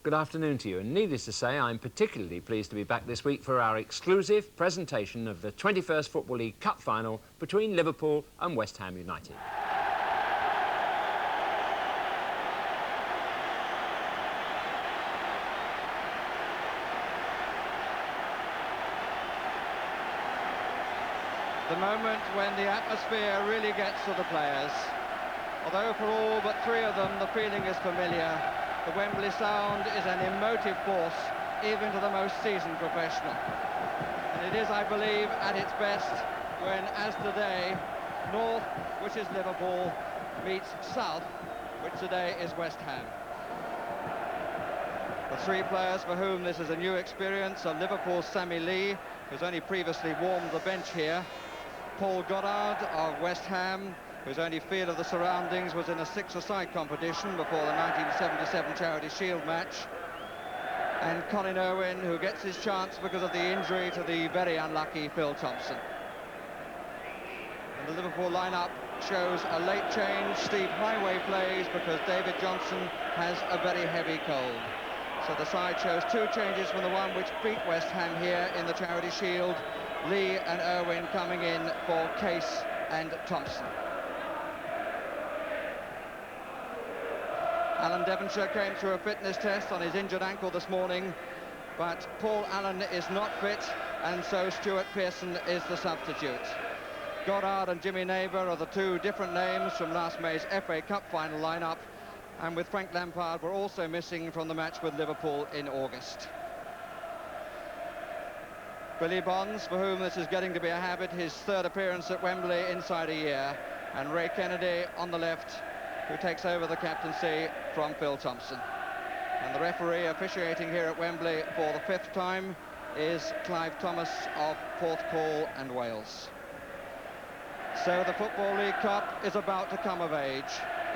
Good afternoon to you, and needless to say, I'm particularly pleased to be back this week for our exclusive presentation of the 21st Football League Cup final between Liverpool and West Ham United. The moment when the atmosphere really gets to the players. Although for all but three of them the feeling is familiar, the Wembley sound is an emotive force even to the most seasoned professional. And it is, I believe, at its best when, as today, North, which is Liverpool, meets South, which today is West Ham. The three players for whom this is a new experience are Liverpool's Sammy Lee, who's only previously warmed the bench here, Paul Goddard of West Ham, whose only feel of the surroundings was in a six-a-side competition before the 1977 Charity Shield match, and Colin Irwin, who gets his chance because of the injury to the very unlucky Phil Thompson. And the Liverpool lineup shows a late change. Steve Highway plays because David Johnson has a very heavy cold. So the side shows two changes from the one which beat West Ham here in the Charity Shield. Lee and Irwin coming in for Case and Thompson. Alan Devonshire came through a fitness test on his injured ankle this morning, but Paul Allen is not fit, and so Stuart Pearson is the substitute. Goddard and Jimmy Neighbour are the two different names from last May's FA Cup final lineup, and with Frank Lampard were also missing from the match with Liverpool in August. Billy Bonds, for whom this is getting to be a habit, his third appearance at Wembley inside a year, and Ray Kennedy on the left, who takes over the captaincy from Phil Thompson. And the referee officiating here at Wembley for the fifth time is Clive Thomas of Porthcawl and Wales. So the Football League Cup is about to come of age,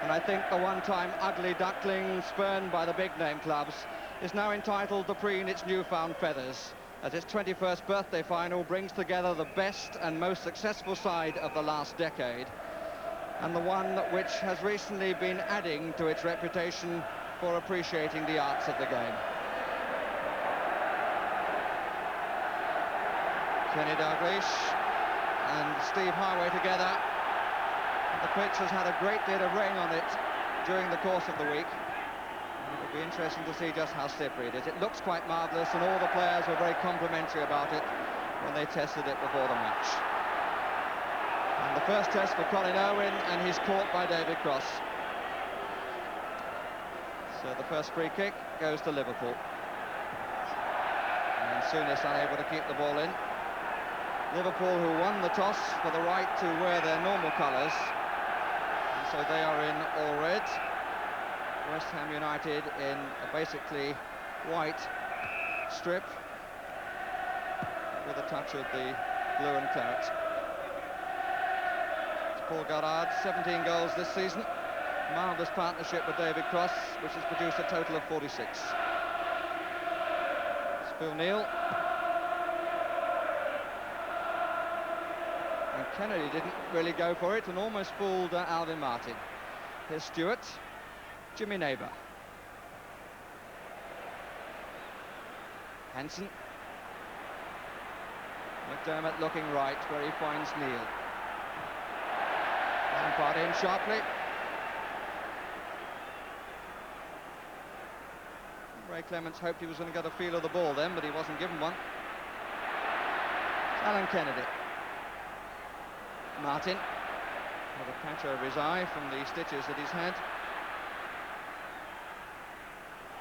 and I think the one-time ugly duckling spurned by the big-name clubs is now entitled to preen its newfound feathers, as its 21st birthday final brings together the best and most successful side of the last decade, and the one which has recently been adding to its reputation for appreciating the arts of the game. Kenny Dalglish and Steve Highway together. The pitch has had a great deal of rain on it during the course of the week. It'll be interesting to see just how slippery it is. It looks quite marvellous, and all the players were very complimentary about it when they tested it before the match. And the first test for Colin Irwin, and he's caught by David Cross. So the first free kick goes to Liverpool. And Souness unable to keep the ball in. Liverpool, who won the toss for the right to wear their normal colours, and so they are in all red. West Ham United in a basically white strip with a touch of the blue and claret. It's Paul Goddard, 17 goals this season. Marvellous partnership with David Cross, which has produced a total of 46. It's Phil Neal. And Kennedy didn't really go for it and almost fooled Alvin Martin. Here's Stewart. Jimmy Neighbour. Hansen. McDermott looking right where he finds Neal. Lampard in sharply. Ray Clements hoped he was going to get a feel of the ball then, but he wasn't given one. It's Alan Kennedy. Martin with a patch over his eye from the stitches that he's had.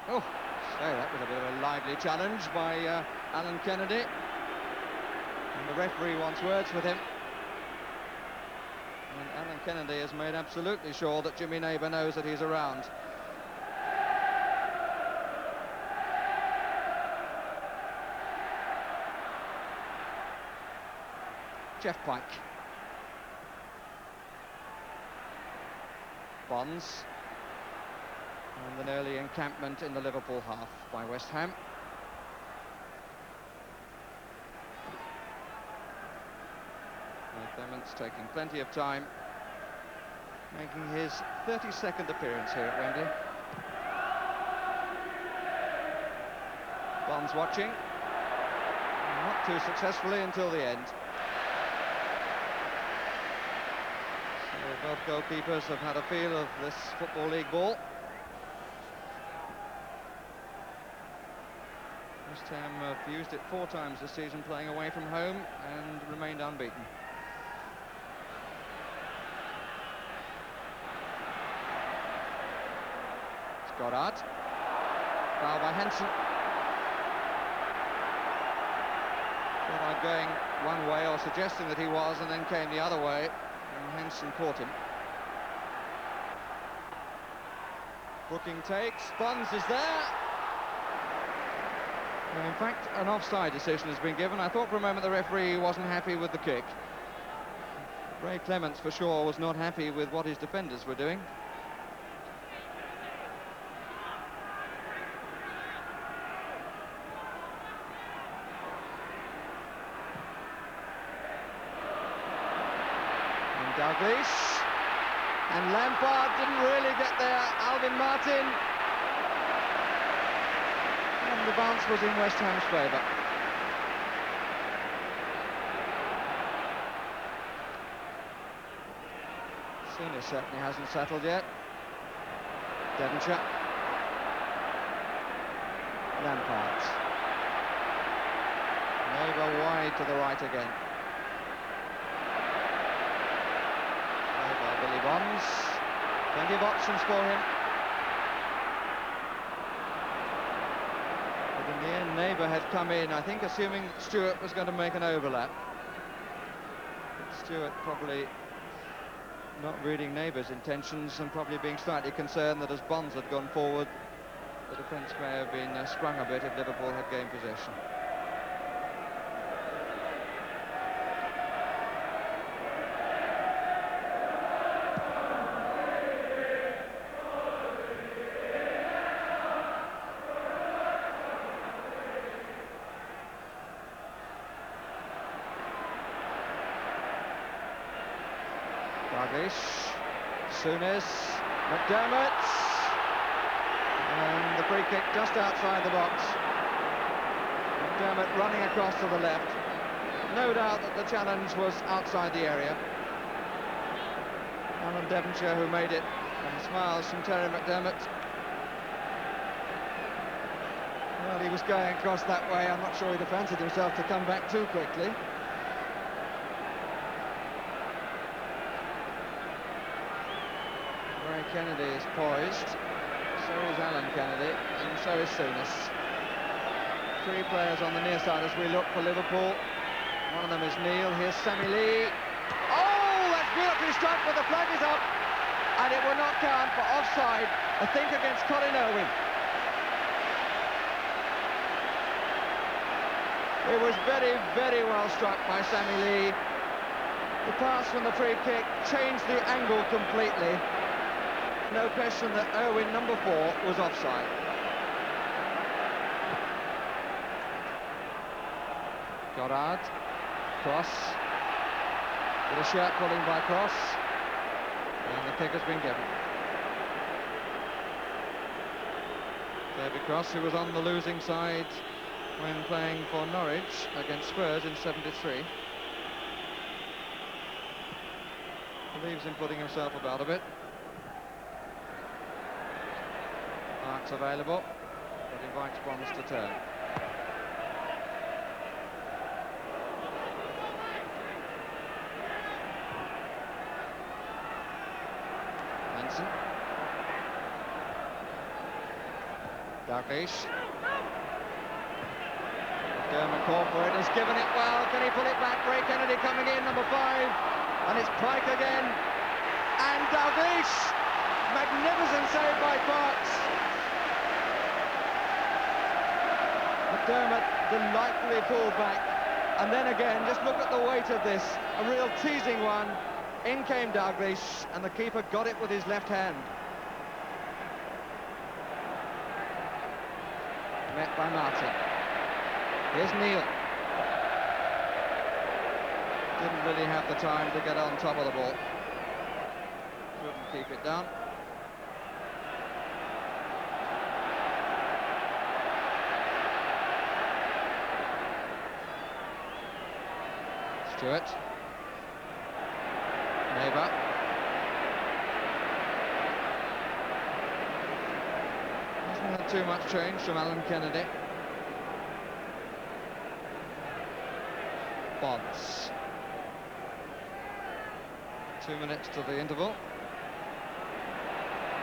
Oh, so that was a bit of a lively challenge by Alan Kennedy. And the referee wants words with him. And Alan Kennedy has made absolutely sure that Jimmy Neighbour knows that he's around. Jeff Pike. Bonds. And an early encampment in the Liverpool half by West Ham. Clements taking plenty of time, making his 32nd appearance here at Wembley. Bonds watching. Not too successfully until the end. So both goalkeepers have had a feel of this Football League ball. West Ham have used it 4 times this season, playing away from home, and remained unbeaten. Goddard. Foul by Henson. Goddard going one way, or suggesting that he was, and then came the other way, and Henson caught him. Booking takes, Bonds is there. Well, in fact, an offside decision has been given. I thought for a moment the referee wasn't happy with the kick. Ray Clements, for sure, was not happy with what his defenders were doing. Dalglish, and Lampard didn't really get there. Alvin Martin, and the bounce was in West Ham's favour. Souness certainly hasn't settled yet. Devonshire, Lampard, Neighbour wide to the right again. Billy Bonds, plenty of options for him. But in the end, Neighbour had come in, I think, assuming Stewart was going to make an overlap. But Stewart probably not reading Neighbour's intentions, and probably being slightly concerned that as Bonds had gone forward, the defence may have been sprung a bit if Liverpool had gained possession. Dalglish, Souness, McDermott, and the free kick just outside the box. McDermott running across to the left. No doubt that the challenge was outside the area. Alan Devonshire who made it, and smiles from Terry McDermott. Well, he was going across that way. I'm not sure he'd have fancied himself to come back too quickly. Kennedy is poised, so is Alan Kennedy, and so is Souness. 3 players on the near side as we look for Liverpool. One of them is Neil. Here's Sammy Lee. Oh, that's beautifully struck, but the flag is up, and it will not count for offside, I think, against Colin Irwin. It was very, very well struck by Sammy Lee. The pass from the free kick changed the angle completely. No question that Irwin, number 4, was offside. Goddard, cross, with a shirt pulling by Cross, and the kick has been given. David Cross, who was on the losing side when playing for Norwich against Spurs in '73. Believes in putting himself about a bit. Marks available, but invites Bonds to turn. Henson. Dalglish. Dermot called for it, has given it well. Can he pull it back? Ray Kennedy coming in, number 5. And it's Pike again. And Dalglish. Magnificent save by Parks. McDermott delightfully pulled back, and then again, just look at the weight of this, a real teasing one. In came Dalglish, and the keeper got it with his left hand. Met by Martin. Here's Neil. Didn't really have the time to get on top of the ball. Couldn't keep it down. Stewart. Neighbour. Hasn't had too much change from Alan Kennedy. Bonds. 2 minutes to the interval.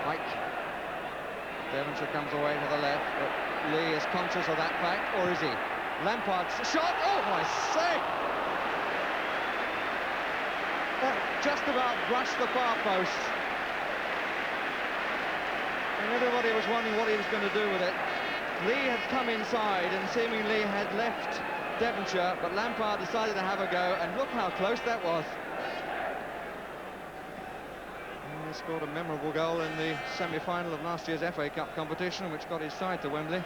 Mike. Devonshire comes away to the left, but Lee is conscious of that fact, or is he? Lampard's shot, oh my say! That just about brushed the far post. And everybody was wondering what he was going to do with it. Lee had come inside and seemingly had left Devonshire, but Lampard decided to have a go, and look how close that was. He scored a memorable goal in the semi-final of last year's FA Cup competition, which got his side to Wembley.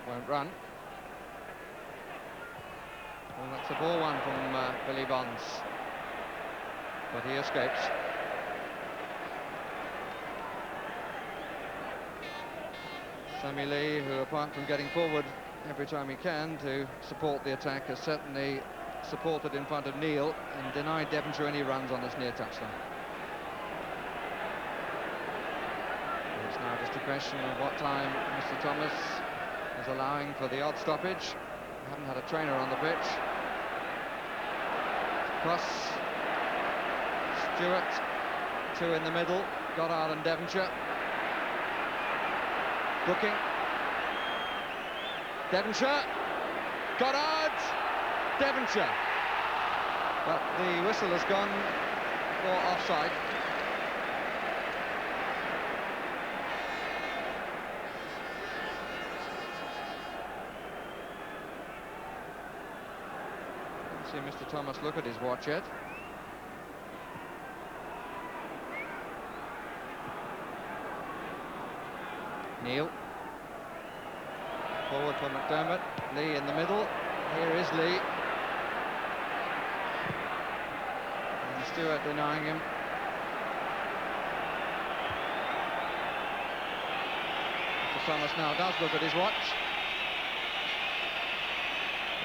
Won't run. Well, that's a ball one from Billy Bonds, but he escapes. Sammy Lee, who apart from getting forward every time he can to support the attack, has certainly supported in front of Neil and denied Devonshire any runs on this near touchline. It's now just a question of what time Mr. Thomas is allowing for the odd stoppage. We haven't had a trainer on the pitch. Cross. Stewart, two in the middle, Goddard and Devonshire. Brooking. Devonshire, Goddard, Devonshire. But the whistle has gone for offside. See Mr. Thomas look at his watch yet. Neil. Forward for McDermott. Lee in the middle. Here is Lee. And Stewart denying him. Mr. Thomas now does look at his watch.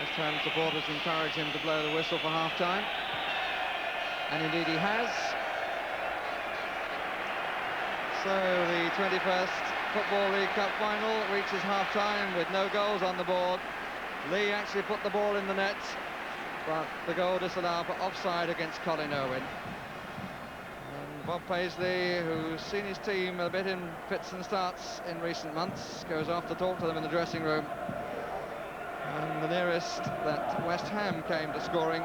West Ham supporters encourage him to blow the whistle for half-time. And indeed he has. So the 21st Football League Cup final reaches half-time with no goals on the board. Lee actually put the ball in the net, but the goal disallowed for offside against Colin Irwin. And Bob Paisley, who's seen his team a bit in fits and starts in recent months, goes off to talk to them in the dressing room. And the nearest that West Ham came to scoring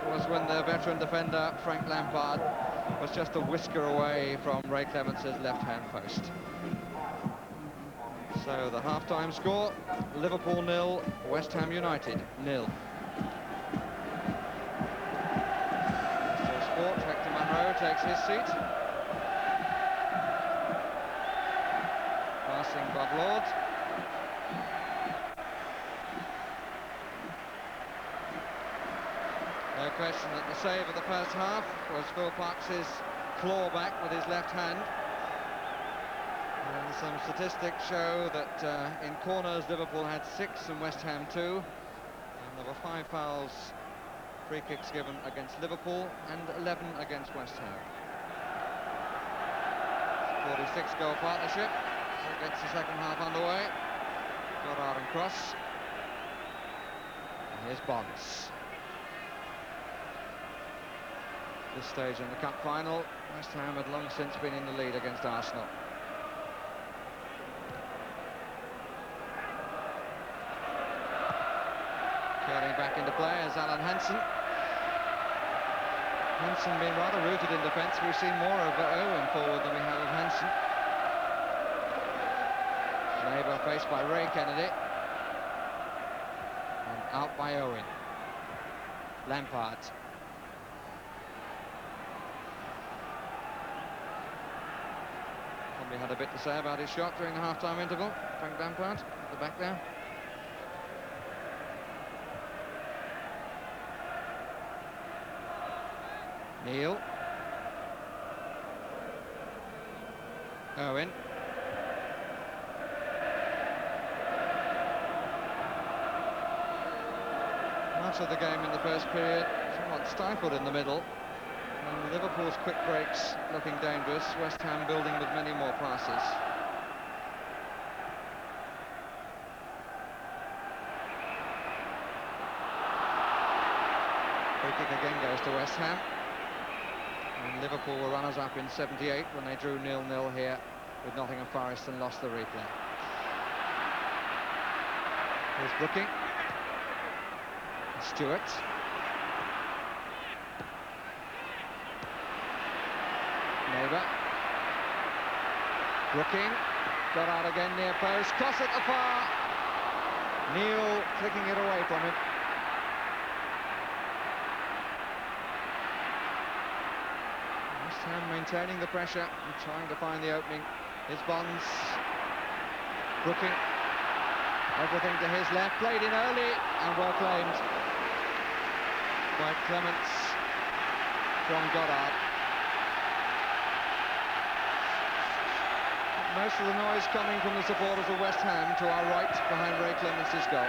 was when their veteran defender, Frank Lampard, was just a whisker away from Ray Clemence's left-hand post. So the half-time score, Liverpool 0, West Ham United 0. So Sport, Hector Munro takes his seat. Passing Bob Lord. No question that the save of the first half was Phil Parkes' claw back with his left hand. And some statistics show that in corners Liverpool had 6 and West Ham 2. And there were 5 fouls, free kicks given against Liverpool and 11 against West Ham. 46-goal partnership. So gets the second half underway. Goddard and Cross. And here's Bonds. This stage in the cup final, West Ham had long since been in the lead against Arsenal. Curling back into play is Alan Hansen. Hansen being rather rooted in defence. We've seen more of Owen forward than we have of Hansen. Neighbour faced by Ray Kennedy. And out by Owen. Lampard. Probably had a bit to say about his shot during the half-time interval. Frank Lampard at the back there. Neil. Much of the game in the first period somewhat stifled in the middle, and Liverpool's quick breaks looking dangerous. West Ham building with many more passes. Free kick again goes to West Ham, and Liverpool were runners-up in '78 when they drew 0-0 here with Nottingham Forest and lost the replay. Here's Brooking. Stewart. Neighbour. Brooking. Got out again near post. Cross at the far. Neil flicking it away from him. West Ham maintaining the pressure and trying to find the opening. Here's Bonds. Brooking. Everything to his left. Played in early and well claimed by Clements from Goddard. Most of the noise coming from the supporters of West Ham to our right behind Ray Clements' goal.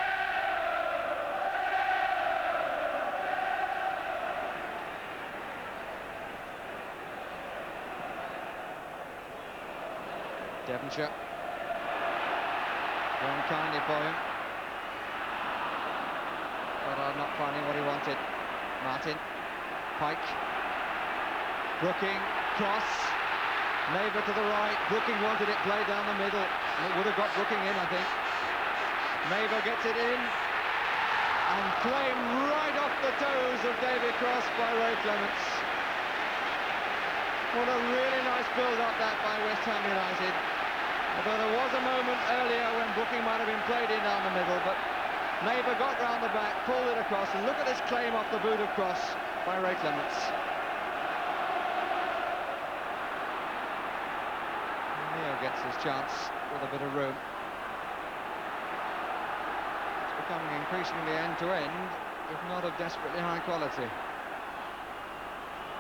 Devonshire. Going kindly for him. Goddard not finding what he wanted. Martin. Pike. Brooking. Cross. Neighbour to the right. Brooking wanted it played down the middle. And it would have got Brooking in, I think. Neighbour gets it in. And claimed right off the toes of David Cross by Ray Clements. What a really nice build-up that by West Ham United. Although there was a moment earlier when Brooking might have been played in down the middle, but Neighbour got round the back, pulled it across, and look at this claim off the boot of Cross by Ray Clements. Neil gets his chance with a bit of room. It's becoming increasingly end-to-end, if not of desperately high quality.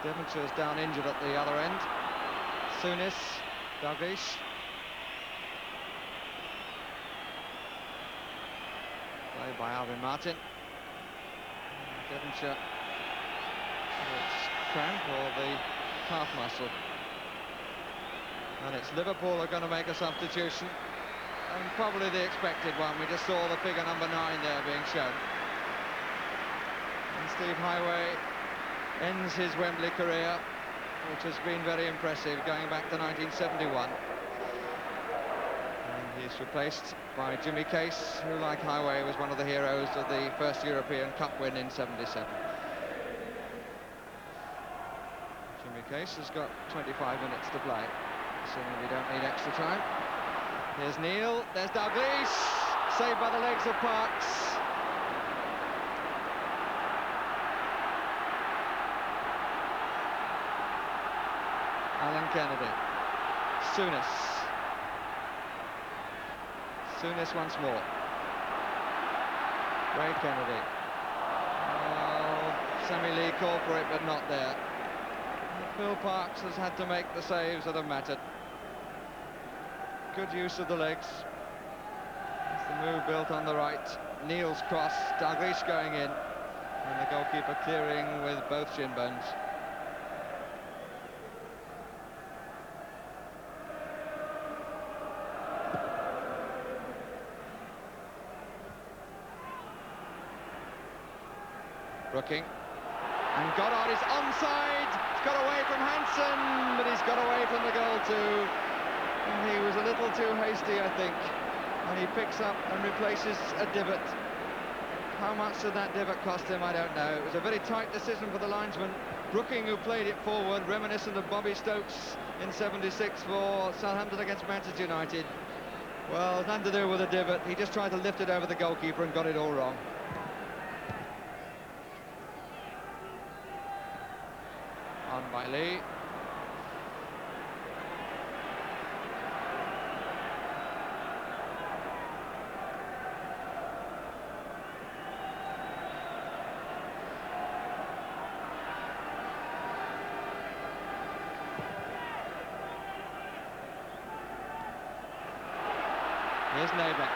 Devonshire's down injured at the other end. Souness, Dalglish. Played by Alvin Martin. Devonshire, it's cramp or the calf muscle. And it's Liverpool are going to make a substitution, and probably the expected one. We just saw the figure number 9 there being shown. And Steve Highway ends his Wembley career, which has been very impressive, going back to 1971. And he's replaced by Jimmy Case, who, like Highway, was one of the heroes of the first European Cup win in '77. Jimmy Case has got 25 minutes to play, assuming we don't need extra time. Here's Neil, there's Dalglish, saved by the legs of Parks. Alan Kennedy. Souness once more. Ray Kennedy. Oh, Sammy Lee called for it, but not there. Phil Parks has had to make the saves that have mattered. Good use of the legs. It's the move built on the right. Neil's cross, Dalglish going in, and the goalkeeper clearing with both shin bones. Brooking, and Goddard is onside. He's got away from Hansen, but he's got away from the goal too. And he was a little too hasty, I think. And he picks up and replaces a divot. How much did that divot cost him? I don't know. It was a very tight decision for the linesman. Brooking, who played it forward, reminiscent of Bobby Stokes in '76 for Southampton against Manchester United. Well, nothing to do with a divot. He just tried to lift it over the goalkeeper and got it all wrong. On by Lee. Here's Neighbour.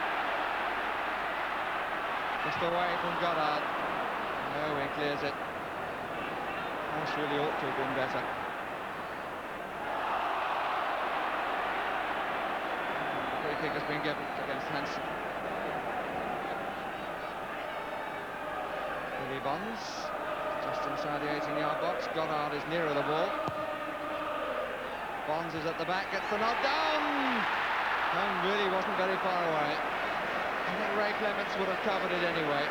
Just away from Goddard. Oh, he clears it. Ash really ought to have been better. Free kick has been given against Hansen. Billy Bonds, just inside the 18-yard box. Goddard is nearer the ball. Bonds is at the back, gets the nod down, and really wasn't very far away. I think Ray Clements would have covered it anyway.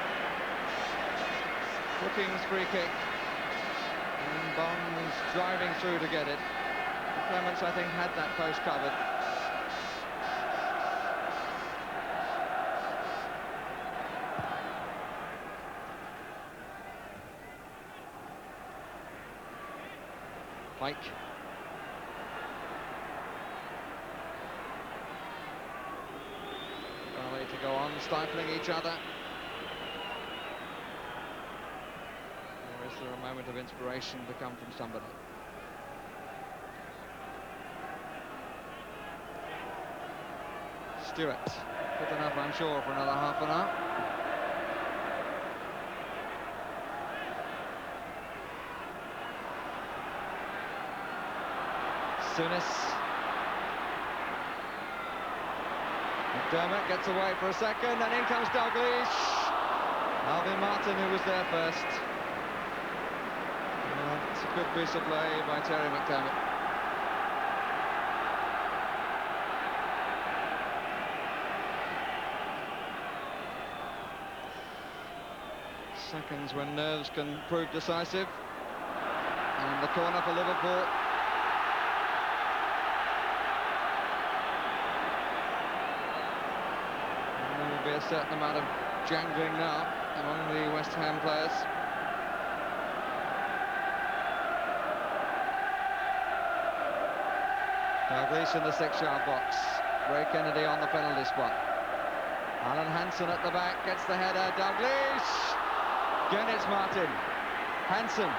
Brookings free kick, and Bonds driving through to get it. Clements, I think, had that post covered. Mike. Raleigh to go on, stifling each other. Or is there a moment of inspiration to come from somebody? Stewart, good enough, I'm sure, for another half an hour. Souness. McDermott gets away for a second, and in comes Dalglish. Alvin Martin, who was there first. It's a good piece of play by Terry McDermott. Seconds when nerves can prove decisive. And the corner for Liverpool. Be a certain amount of jangling now among the West Ham players. Dalglish in the 6-yard box. Ray Kennedy on the penalty spot. Alan Hansen at the back gets the header. Dalglish! Again it's Martin. Hansen,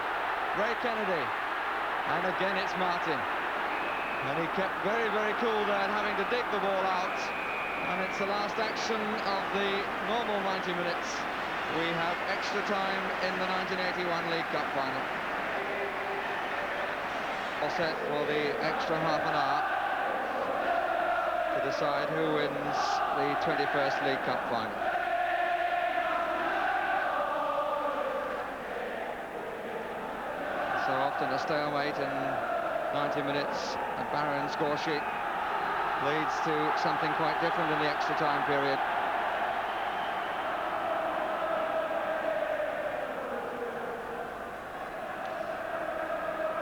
Ray Kennedy, and again it's Martin. And he kept very, very cool there, having to dig the ball out. And it's the last action of the normal 90 minutes. We have extra time in the 1981 League Cup final. All set for the extra half an hour to decide who wins the 21st League Cup final. So often a stalemate in 90 minutes, a barren score sheet leads to something quite different in the extra time period.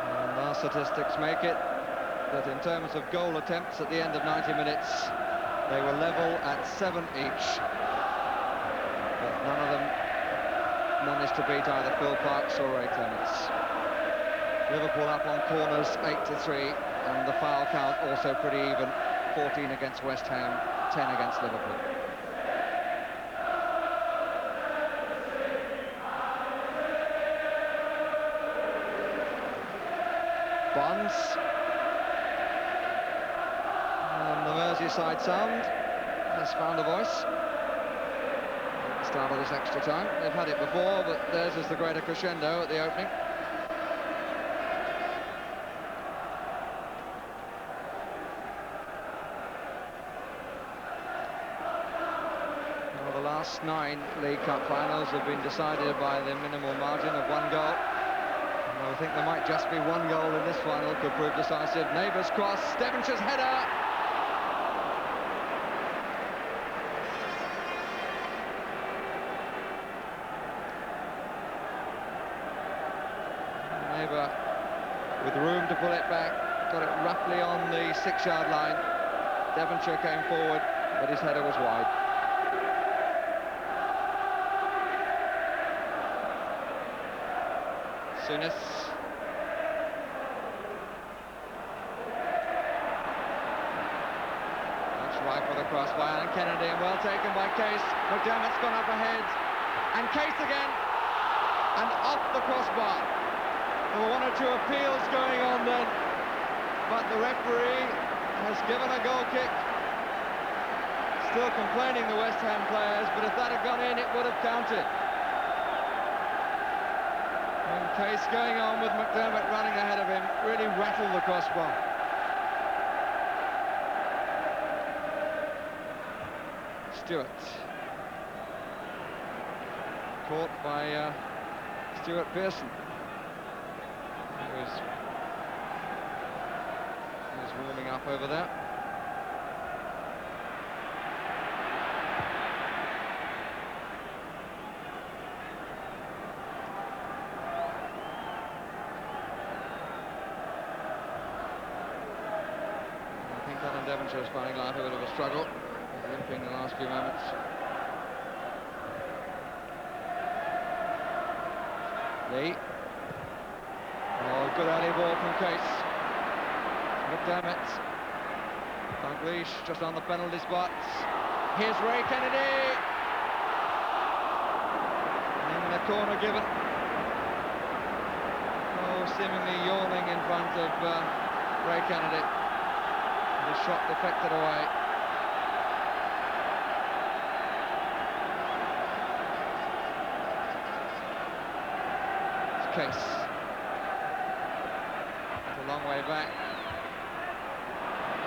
And our statistics make it that in terms of goal attempts at the end of 90 minutes, they were level at 7 each. But none of them managed to beat either Phil Parkes or Ray Clements. Liverpool up on corners 8-3, and the foul count also pretty even. 14 against West Ham, 10 against Liverpool. Bonds. And the Merseyside sound has found a voice at the start of this extra time. They've had it before, but theirs is the greater crescendo at the opening. The last 9 League Cup finals have been decided by the minimal margin of 1 goal. And I think there might just be 1 goal in this final could prove decisive. Neighbours cross, Devonshire's header. Neighbour with room to pull it back, got it roughly on the 6-yard line. Devonshire came forward, but his header was wide. Souness. That's right for the cross by Alan Kennedy, and well taken by Case. McDermott's gone up ahead, and Case again, and off the crossbar. There were 1 or 2 appeals going on then, but the referee has given a goal kick. Still complaining, the West Ham players, but if that had gone in, it would have counted. Case going on with McDermott running ahead of him, really rattled the crossbar. Stewart. Caught by Stuart Pearson. He was warming up over there. I think Alan Devonshire is finding life a bit of a struggle, limping the last few moments. Lee. Oh, good early ball from Case. McDermott. Dalglish just on the penalty spot. Here's Ray Kennedy. In the corner given. Oh, seemingly yawning in front of Ray Kennedy. The shot deflected away. It's Case. It's a long way back.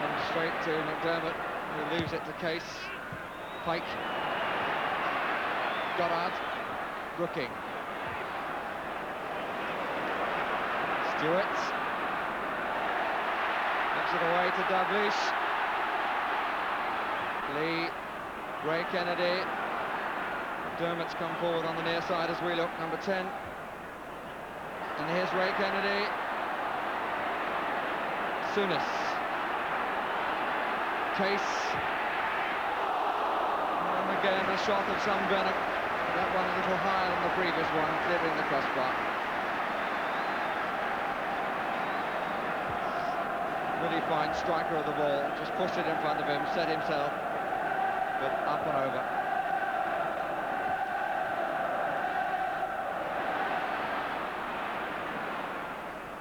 And straight to McDermott, who leaves it to Case. Pike. Goddard. Brooking. Stewart. Gives it away to Dalglish. Lee. Ray Kennedy. McDermott's come forward on the near side as we look, number 10. And here's Ray Kennedy. Souness. Case. And again a shot of some venom. That one a little higher than the previous one, clearing the crossbar. Really fine striker of the ball, just pushed it in front of him, set himself, but up and over.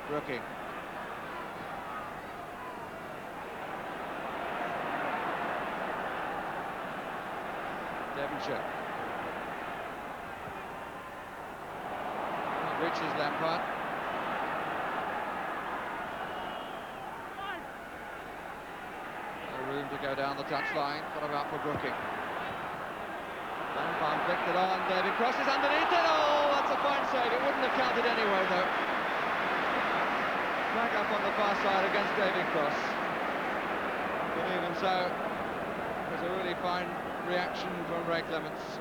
Brooking. Devonshire. It reaches Lampard. No room to go down the touchline. What about for Brooking? Lampard flicked it on. David Cross is underneath it. Oh, that's a fine save. It wouldn't have counted anyway, though. Back up on the far side against David Cross. But even so, it was a really fine reaction from Ray Clements.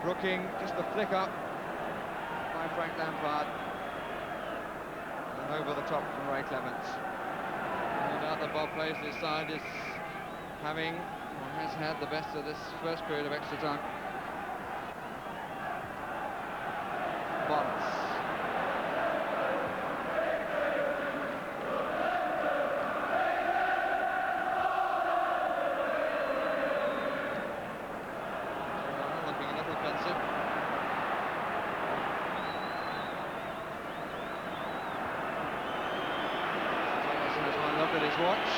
Brooking, just a flick up by Frank Lampard. And over the top from Ray Clements. No doubt that Bob Paisley's side is having, or has had, the best of this first period of extra time. Bonds. At his watch.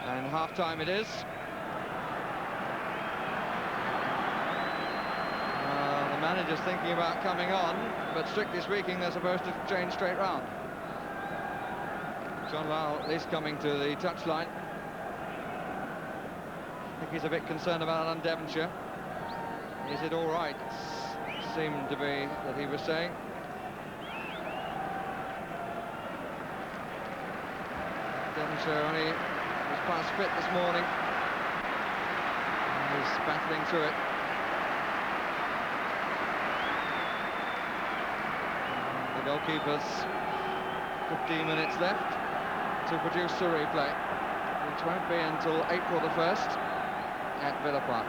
And half-time it is. The manager's thinking about coming on, but strictly speaking they're supposed to change straight round. John Lyle at least coming to the touchline. I think he's a bit concerned about Alan Devonshire. Is it all right? Seemed to be that he was saying. Devonshire only was past fit this morning. And he's battling through it. And the goalkeepers, 15 minutes left to produce the replay, which won't be until April the 1st at Villa Park.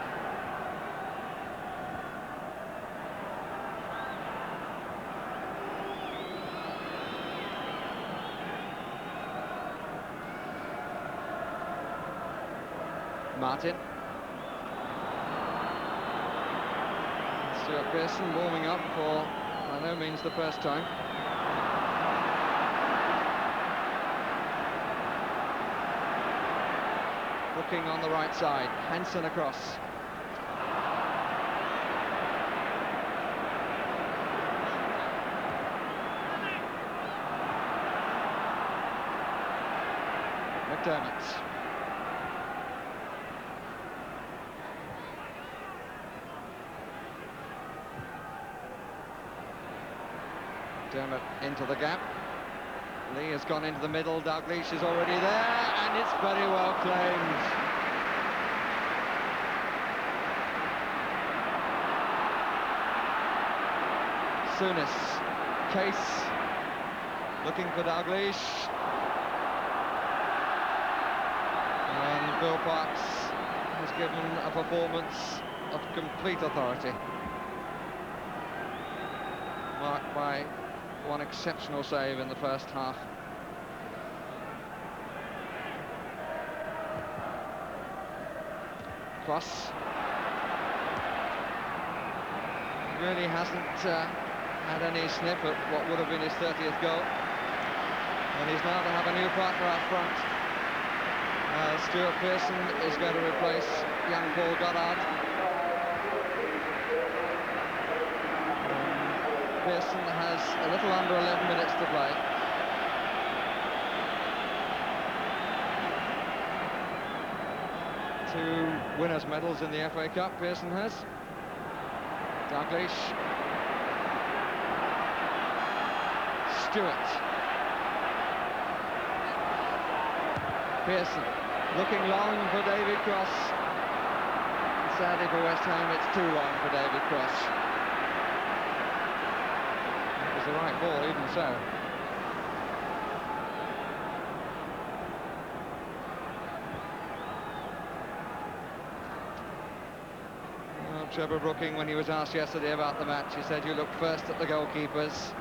Martin. Stuart Pearson warming up for by no means the first time. Looking on the right side, Hansen across. McDermott. McDermott into the gap. Lee has gone into the middle, Dalglish is already there, and it's very well claimed. Souness, Case, looking for Dalglish. And Bill Parks has given a performance of complete authority, marked by one exceptional save in the first half. Cross. Really hasn't had any snip at what would have been his 30th goal. And he's now to have a new partner up front. Stuart Pearson is going to replace young Paul Goddard. Pearson has a little under 11 minutes to play. Two winners' medals in the FA Cup, Pearson has. Dalglish. Stewart. Pearson looking long for David Cross. Sadly for West Ham, it's too long for David Cross. It was the right ball, even so. Well, Trevor Brooking, when he was asked yesterday about the match, he said you look first at the goalkeepers,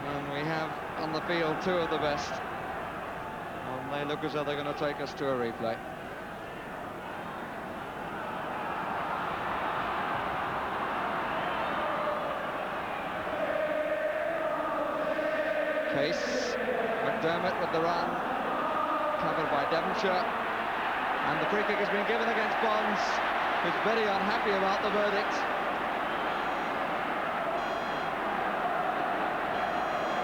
and we have on the field two of the best. And they look as though they're going to take us to a replay. Case, McDermott with the run, covered by Devonshire, and the free kick has been given against Bonds, who's very unhappy about the verdict.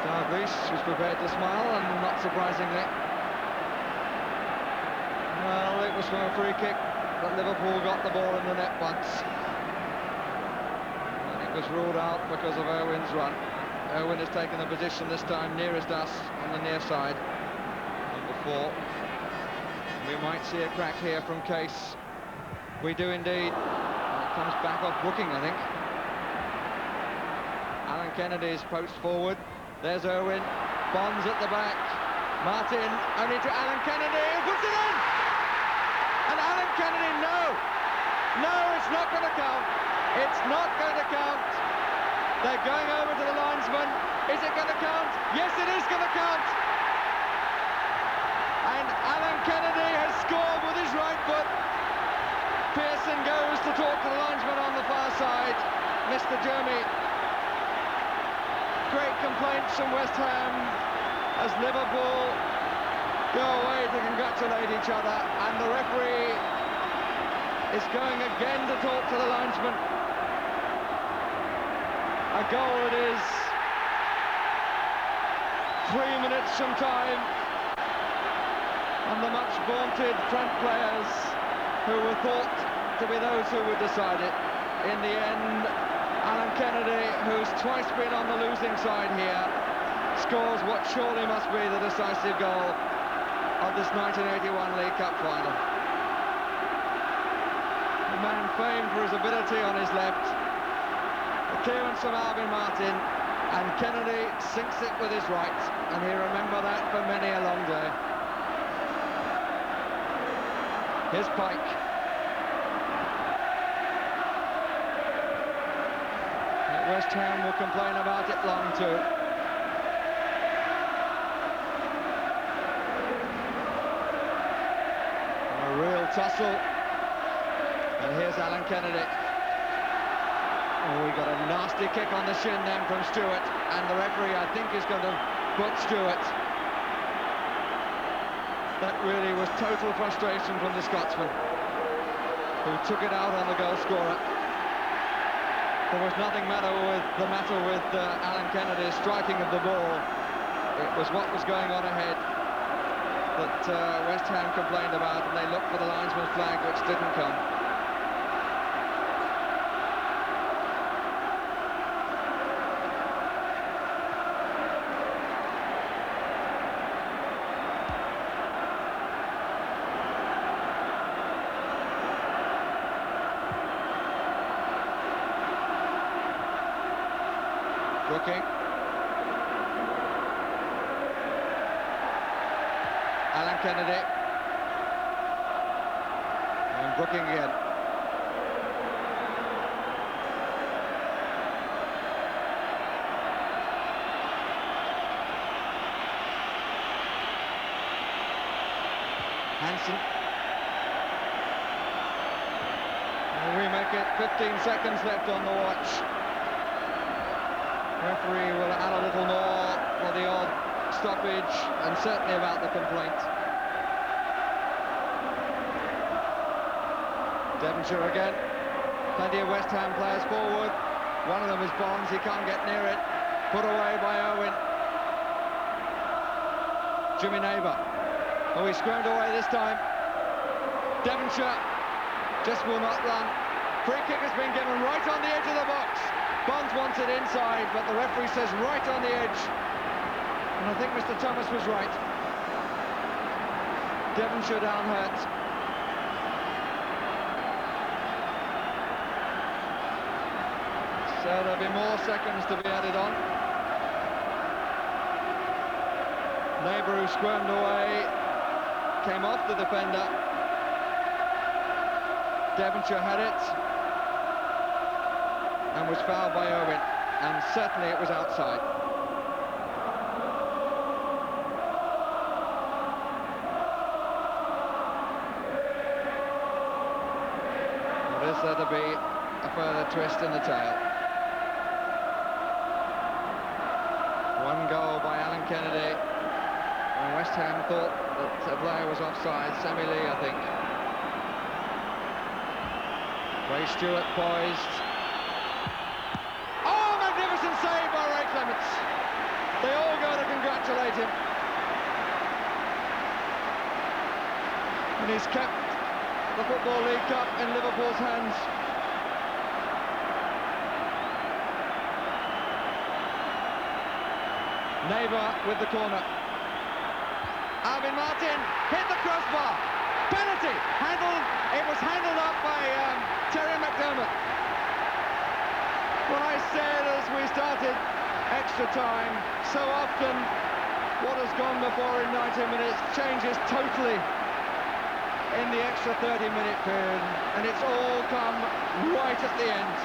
Dalglish was prepared to smile, and not surprisingly. Well, it was from a free kick that Liverpool got the ball in the net once, and it was ruled out because of Irwin's run. Irwin has taken the position this time nearest us on the near side, number 4. We might see a crack here from Case. We do indeed. And it comes back off Brooking, I think. Alan Kennedy is poached forward. There's Irwin. Bonds at the back. Martin only to Alan Kennedy, who puts it in! And Alan Kennedy, no! No, it's not going to count. It's not going to count. They're going over to the linesman. Is it going to count? Yes, it is going to count. And Alan Kennedy has scored with his right foot. Pearson goes to talk to the linesman on the far side, Mr. Jeremy. Great complaints from West Ham as Liverpool go away to congratulate each other, and the referee is going again to talk to the linesman. A goal it is. 3 minutes from time, and the much vaunted front players who were thought to be those who would decide it. In the end, Alan Kennedy, who's twice been on the losing side here, scores what surely must be the decisive goal of this 1981 League Cup final. A man famed for his ability on his left. The clearance from Alvin Martin, and Kennedy sinks it with his right, and he'll remember that for many a long day. Here's Pike. West Ham will complain about it long too. A real tussle. And here's Alan Kennedy. Oh, we got a nasty kick on the shin then from Stewart, and the referee, I think, is going to put Stewart. That really was total frustration from the Scotsman, who took it out on the goal scorer. There was nothing the matter with Alan Kennedy's striking of the ball. It was what was going on ahead that West Ham complained about, and they looked for the linesman's flag, which didn't come. Brooking. Alan Kennedy. And Brooking again. Hansen. And we make it 15 seconds left on the watch. Referee will add a little more for the odd stoppage, and certainly about the complaint. Devonshire again. Plenty of West Ham players forward. One of them is Bonds, he can't get near it. Put away by Owen. Jimmy Neighbour. Oh, he's squirmed away this time. Devonshire just will not run. Free kick has been given right on the edge of the box. Bonds wants it inside, but the referee says right on the edge. And I think Mr. Thomas was right. Devonshire down hurt. So there'll be more seconds to be added on. Neighbour, who squirmed away, came off the defender. Devonshire had it and was fouled by Owen, and certainly it was outside. Well, is there to be a further twist in the tale? One goal by Alan Kennedy, and West Ham thought that a player was offside. Sammy Lee, I think. Ray Stewart poised. Save by Ray Clements. They all go to congratulate him. And he's kept the Football League Cup in Liverpool's hands. Neighbour with the corner. Alvin Martin hit the crossbar. Penalty. It was handled up by Terry McDermott. When I said as we started extra time, so often what has gone before in 90 minutes changes totally in the extra 30-minute period, and it's all come right at the end.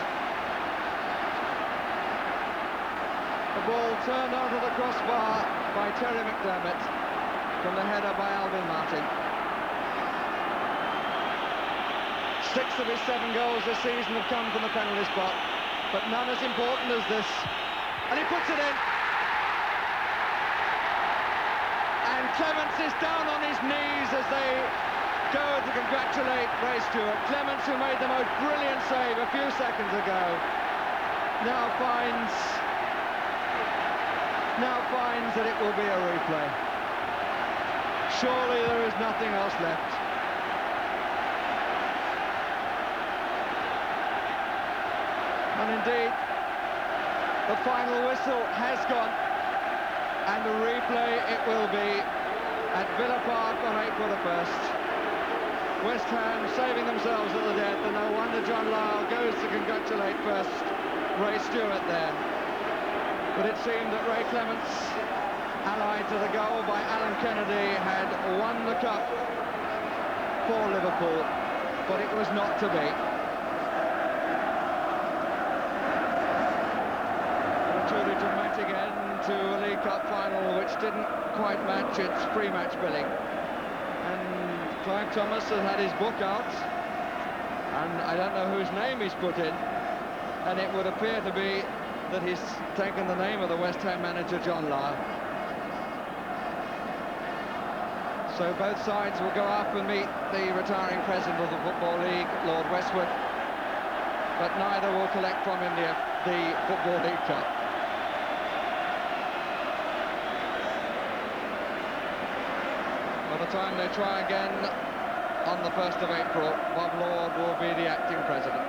The ball turned onto the crossbar by Terry McDermott from the header by Alvin Martin. 6 of his 7 goals this season have come from the penalty spot, but none as important as this. And he puts it in. And Clements is down on his knees as they go to congratulate Ray Stewart. Clements, who made the most brilliant save a few seconds ago, now finds that it will be a replay. Surely there is nothing else left. And indeed, the final whistle has gone, and the replay it will be at Villa Park on April the 1st. West Ham saving themselves at the death, and no wonder John Lyle goes to congratulate first Ray Stewart there. But it seemed that Ray Clements, allied to the goal by Alan Kennedy, had won the cup for Liverpool, but it was not to be. Truly dramatic end to a League Cup final which didn't quite match its pre-match billing. And Clive Thomas has had his book out, and I don't know whose name he's put in, and it would appear to be that he's taken the name of the West Ham manager, John Lyle. So both sides will go up and meet the retiring president of the Football League, Lord Westwood, but neither will collect from him the Football League Cup. By the time they try again on the 1st of April, Bob Lord will be the acting president.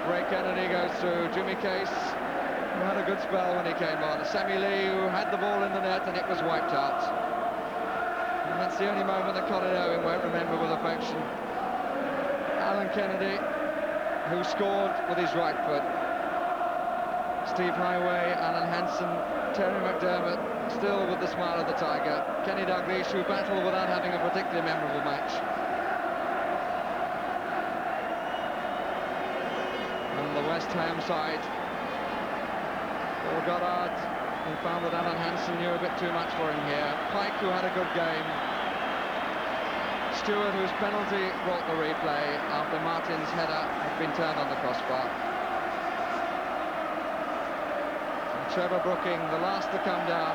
Ray Kennedy goes through. Jimmy Case, who had a good spell when he came on. Sammy Lee, who had the ball in the net and it was wiped out. And that's the only moment that Colin Irwin won't remember with affection. Alan Kennedy, who scored with his right foot. Steve Highway, Alan Hansen, Terry McDermott, still with the smile of the tiger. Kenny Dalglish, who battled without having a particularly memorable match. And the West Ham side, Paul Goddard, who found that Alan Hansen knew a bit too much for him here. Pike, who had a good game. Stewart, whose penalty brought the replay after Martin's header had been turned on the crossbar. And Trevor Brooking, the last to come down.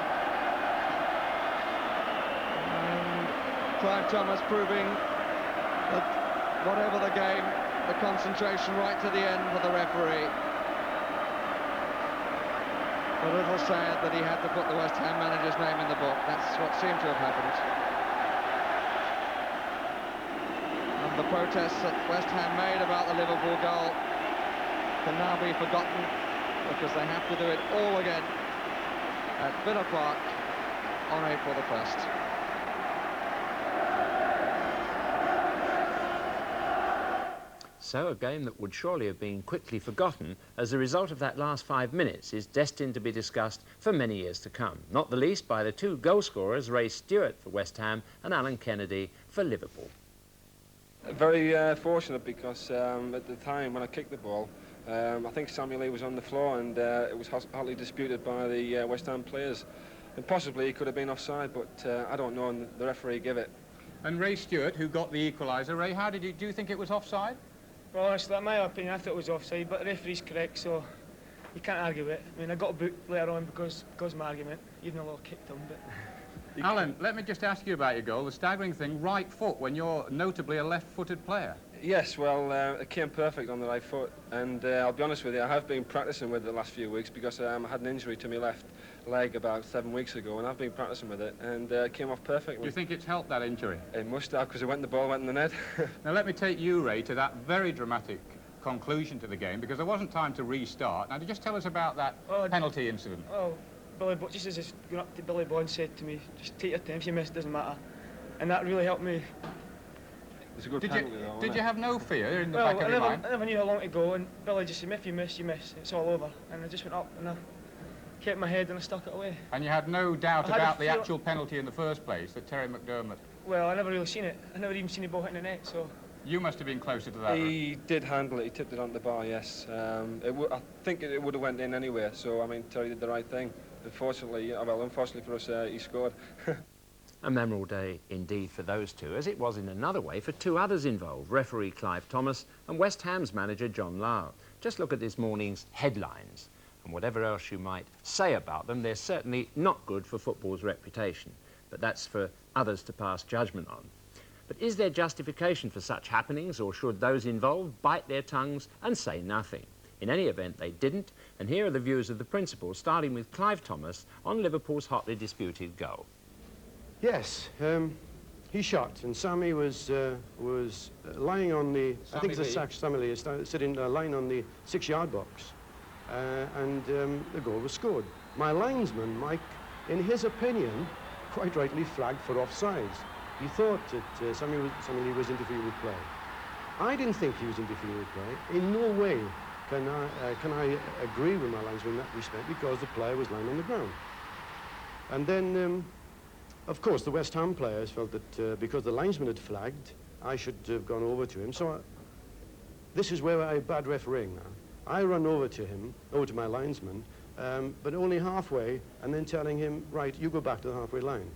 And Clive Thomas proving that whatever the game, the concentration right to the end for the referee. A little sad that he had to put the West Ham manager's name in the book. That's what seemed to have happened. And the protests that West Ham made about the Liverpool goal can now be forgotten because they have to do it all again at Villa Park on April the 1st. So a game that would surely have been quickly forgotten as the result of that last 5 minutes is destined to be discussed for many years to come, not the least by the two goal scorers, Ray Stewart for West Ham and Alan Kennedy for Liverpool. Very fortunate because at the time when I kicked the ball, I think Sammy Lee was on the floor and it was hotly disputed by the West Ham players. And possibly he could have been offside, but I don't know, and the referee gave it. And Ray Stewart, who got the equaliser, Ray, do you think it was offside? Well, honestly, in my opinion, I thought it was offside, but the referee's correct, so you can't argue it. I mean, I got booked later on because of my argument, even though I kicked him, but... Alan, let me just ask you about your goal. The staggering thing, right foot, when you're notably a left-footed player. Yes, well, it came perfect on the right foot, and I'll be honest with you, I have been practising with it the last few weeks because I had an injury to my left leg about 7 weeks ago, and I've been practising with it, and it came off perfectly. Do you think it's helped, that injury? It must have, because the ball went in the net. Now, let me take you, Ray, to that very dramatic conclusion to the game, because there wasn't time to restart. Now, just tell us about that penalty incident. Oh, just as going up to Billy Bond said to me, just take your time, if you miss, it doesn't matter. And that really helped me. It's a good penalty, though, Did you have no fear in the Well, back of your mind? I never knew how long to go, and Billy just said, if you miss, you miss. It's all over. And I just went up and I kept my head and I stuck it away. And you had no doubt about the actual penalty in the first place, that Terry McDermott... Well, I never really seen it. I never even seen the ball hitting the net, so... You must have been closer to that. He did handle it, he tipped it on the bar, yes. I think it would have went in anyway, so, I mean, Terry did the right thing. Unfortunately, unfortunately for us, he scored. A memorable day indeed for those two, as it was in another way for two others involved, referee Clive Thomas and West Ham's manager John Lyle. Just look at this morning's headlines, and whatever else you might say about them, they're certainly not good for football's reputation. But that's for others to pass judgment on. But is there justification for such happenings, or should those involved bite their tongues and say nothing? In any event, they didn't, and here are the views of the principals, starting with Clive Thomas on Liverpool's hotly disputed goal. Yes, he shot, and Sammy was lying on the... I think it's a Sammy Lee is sitting lying on the 6-yard box, and the goal was scored. My linesman, Mike, in his opinion, quite rightly flagged for offsides. He thought that Sammy Lee was interfering with play. I didn't think he was interfering with play. In no way can I agree with my linesman in that respect, because the player was lying on the ground. And then, of course, the West Ham players felt that because the linesman had flagged, I should have gone over to him. So this is where I bad refereeing now. I run over to him, over to my linesman, but only halfway, and then telling him, right, you go back to the halfway line.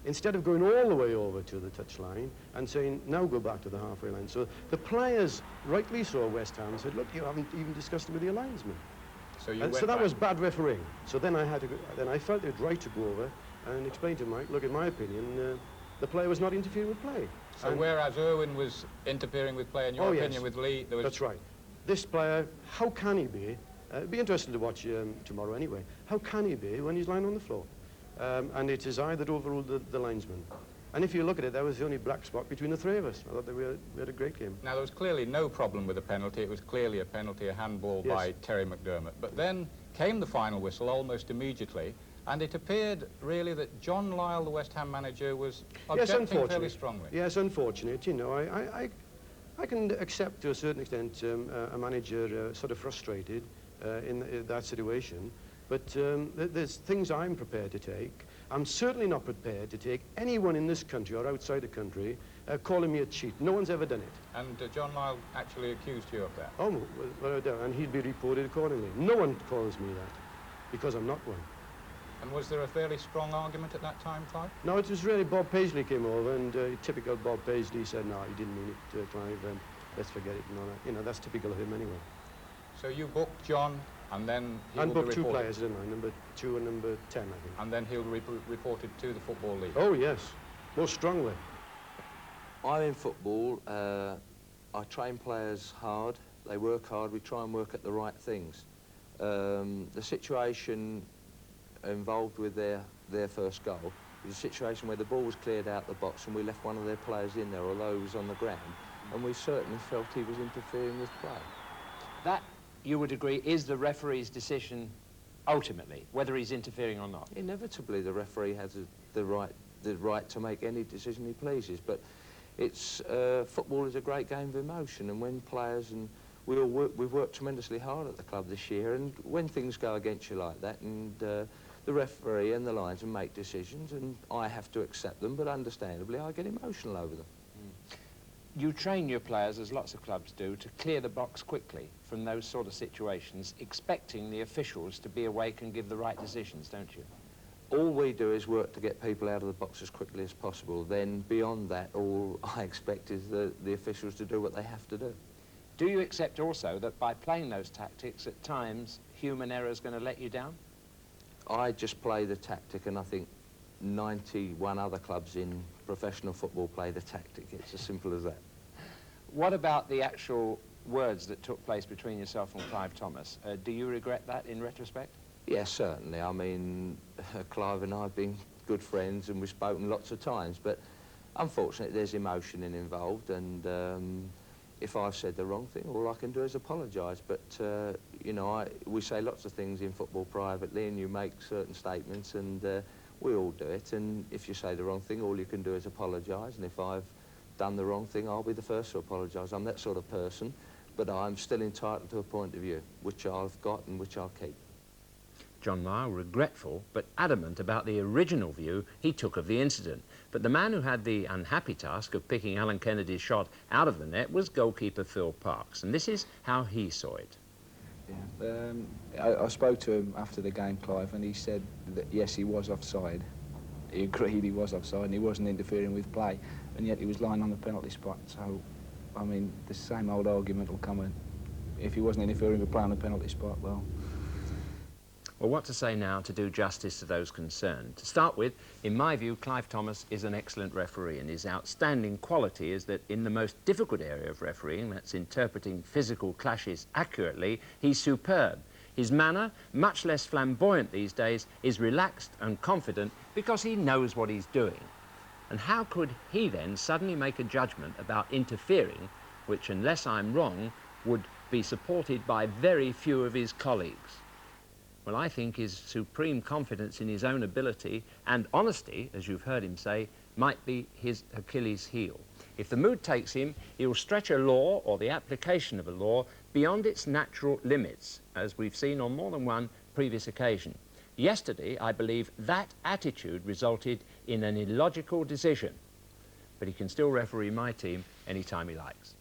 Instead of going all the way over to the touchline and saying, now go back to the halfway line. So the players, rightly so, West Ham, said, look, you haven't even discussed it with your linesman. So that was bad refereeing. So then I felt it right to go over and explain to Mike, look, in my opinion, the player was not interfering with play. So whereas Irwin was interfering with play, in your opinion, yes, with Lee, there was... That's right. This player, how can he be? It'd be interesting to watch tomorrow anyway. How can he be when he's lying on the floor? And it is I that overruled the linesman. And if you look at it, that was the only black spot between the three of us. I thought that we had a great game. Now, there was clearly no problem with the penalty. It was clearly a penalty, a handball by Terry McDermott. But then came the final whistle almost immediately, and it appeared really that John Lyle, the West Ham manager, was objecting fairly strongly. Yes, unfortunate. You know, I can accept to a certain extent a manager sort of frustrated in that situation, but there's things I'm prepared to take. I'm certainly not prepared to take anyone in this country or outside the country calling me a cheat. No one's ever done it. And John Lyle actually accused you of that? Oh, well, and he'd be reported accordingly. No one calls me that, because I'm not one. And was there a fairly strong argument at that time, Clive? No, it was really Bob Paisley came over, and typical Bob Paisley said, no, he didn't mean it, Clive, let's forget it and all that. You know, that's typical of him anyway. So you booked John, and then he and will booked be two reported. players, didn't I? Number 2 and number 10, I think. And then he'll be reported to the Football League. Oh, yes, most strongly. I'm in football. I train players hard. They work hard. We try and work at the right things. The situation involved with their first goal was a situation where the ball was cleared out the box and we left one of their players in there, although he was on the ground, and we certainly felt he was interfering with play. That, you would agree, is the referee's decision ultimately, whether he's interfering or not? Inevitably, the referee has the right to make any decision he pleases, but it's football is a great game of emotion, and when players and we've worked tremendously hard at the club this year, and when things go against you like that, and the referee and the linesman make decisions, and I have to accept them, but understandably I get emotional over them. You train your players, as lots of clubs do, to clear the box quickly from those sort of situations, expecting the officials to be awake and give the right decisions, don't you? All we do is work to get people out of the box as quickly as possible. Then, beyond that, all I expect is the officials to do what they have to do. Do you accept also that by playing those tactics, at times, human error is going to let you down? I just play the tactic, and I think 91 other clubs in professional football play the tactic. It's as simple as that. What about the actual words that took place between yourself and Clive Thomas? Do you regret that in retrospect? Yes, certainly. I mean, Clive and I have been good friends and we've spoken lots of times, but unfortunately there's emotion involved, and if I've said the wrong thing, all I can do is apologise. But, you know, we say lots of things in football privately, and you make certain statements, and we all do it, and if you say the wrong thing, all you can do is apologise, and if I've done the wrong thing, I'll be the first to apologise. I'm that sort of person, but I'm still entitled to a point of view, which I've got and which I'll keep. John Lyle, regretful but adamant about the original view he took of the incident. But the man who had the unhappy task of picking Alan Kennedy's shot out of the net was goalkeeper Phil Parkes, and this is how he saw it. Yeah, I spoke to him after the game, Clive, and he said that yes, he was offside. He agreed he was offside and he wasn't interfering with play, and yet he was lying on the penalty spot. So, I mean, the same old argument will come in. If he wasn't interfering with play on the penalty spot, well... Well, what to say now to do justice to those concerned? To start with, in my view, Clive Thomas is an excellent referee, and his outstanding quality is that in the most difficult area of refereeing, that's interpreting physical clashes accurately, he's superb. His manner, much less flamboyant these days, is relaxed and confident because he knows what he's doing. And how could he then suddenly make a judgment about interfering, which, unless I'm wrong, would be supported by very few of his colleagues? Well, I think his supreme confidence in his own ability and honesty, as you've heard him say, might be his Achilles heel. If the mood takes him, he'll stretch a law or the application of a law beyond its natural limits, as we've seen on more than one previous occasion. Yesterday, I believe that attitude resulted in an illogical decision, but he can still referee my team anytime he likes.